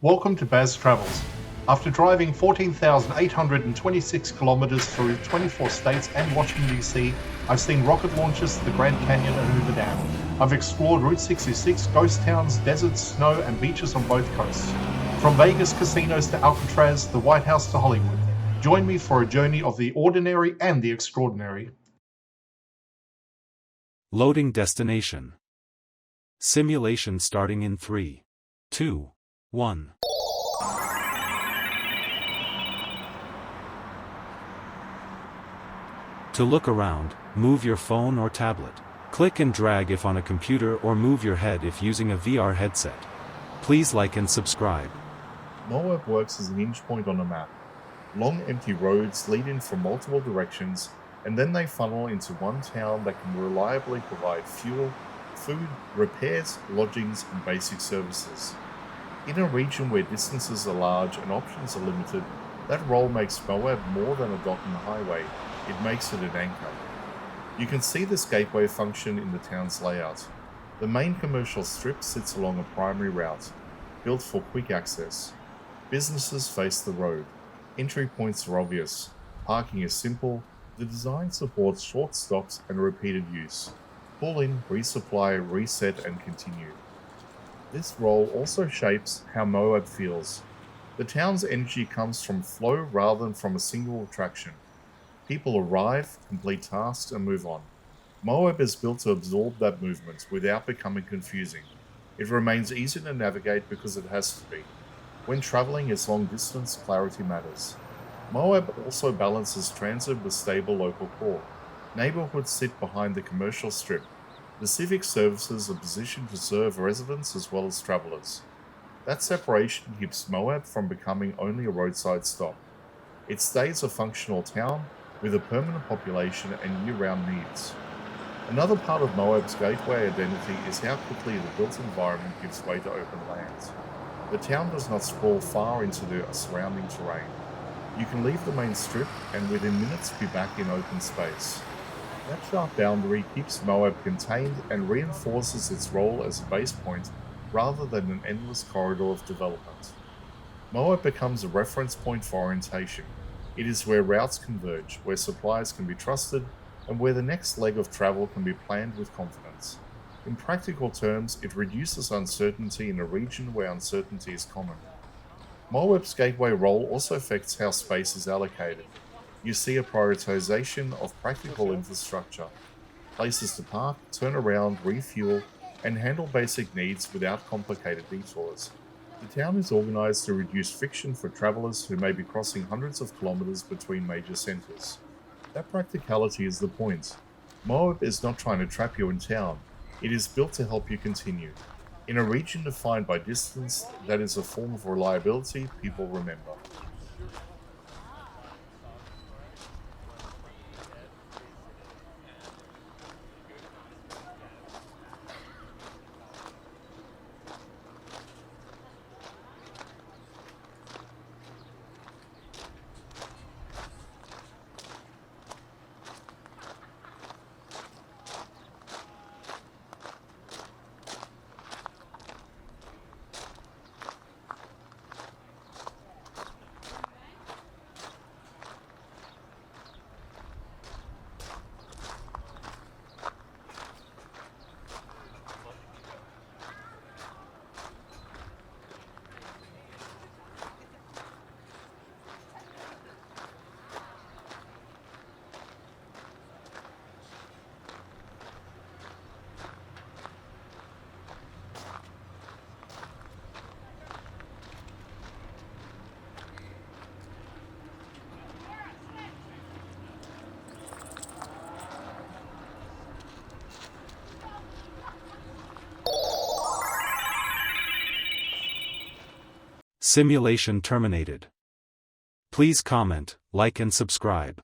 Welcome to Baz Travels. After driving 14,826 kilometers through 24 states and Washington, D.C., I've seen rocket launches to the Grand Canyon and Hoover Dam. I've explored Route 66, ghost towns, deserts, snow, and beaches on both coasts. From Vegas casinos to Alcatraz, the White House to Hollywood. Join me for a journey of the ordinary and the extraordinary. Loading destination. Simulation starting in 3, 2, 1. To look around, move your phone or tablet. Click and drag if on a computer or move your head if using a VR headset. Please like and subscribe. Moab works as an hinge point on a map. Long empty roads lead in from multiple directions, and then they funnel into one town that can reliably provide fuel, food, repairs, lodgings, and basic services. In a region where distances are large and options are limited, that role makes Moab more than a dock and highway. It makes it an anchor. You can see this gateway function in the town's layout. The main commercial strip sits along a primary route, built for quick access. Businesses face the road. Entry points are obvious. Parking is simple. The design supports short stops and repeated use. Pull in, resupply, reset, and continue. This role also shapes how Moab feels. The town's energy comes from flow rather than from a single attraction. People arrive, complete tasks, and move on. Moab is built to absorb that movement without becoming confusing. It remains easy to navigate because it has to be. When traveling is long distance, clarity matters. Moab also balances transit with stable local core. Neighborhoods sit behind the commercial strip. The civic services are positioned to serve residents as well as travelers. That separation keeps Moab from becoming only a roadside stop. It stays a functional town with a permanent population and year-round needs. Another part of Moab's gateway identity is how quickly the built environment gives way to open lands. The town does not sprawl far into the surrounding terrain. You can leave the main strip and within minutes be back in open space. That sharp boundary keeps Moab contained and reinforces its role as a base point rather than an endless corridor of development. Moab becomes a reference point for orientation. It is where routes converge, where suppliers can be trusted, and where the next leg of travel can be planned with confidence. In practical terms, it reduces uncertainty in a region where uncertainty is common. Moab's gateway role also affects how space is allocated. You see a prioritization of practical infrastructure, places to park, turn around, refuel, and handle basic needs without complicated detours. The town is organized to reduce friction for travelers who may be crossing hundreds of kilometers between major centers. That practicality is the point. Moab is not trying to trap you in town. It is built to help you continue. In a region defined by distance, that is a form of reliability people remember. Simulation terminated. Please comment, like and subscribe.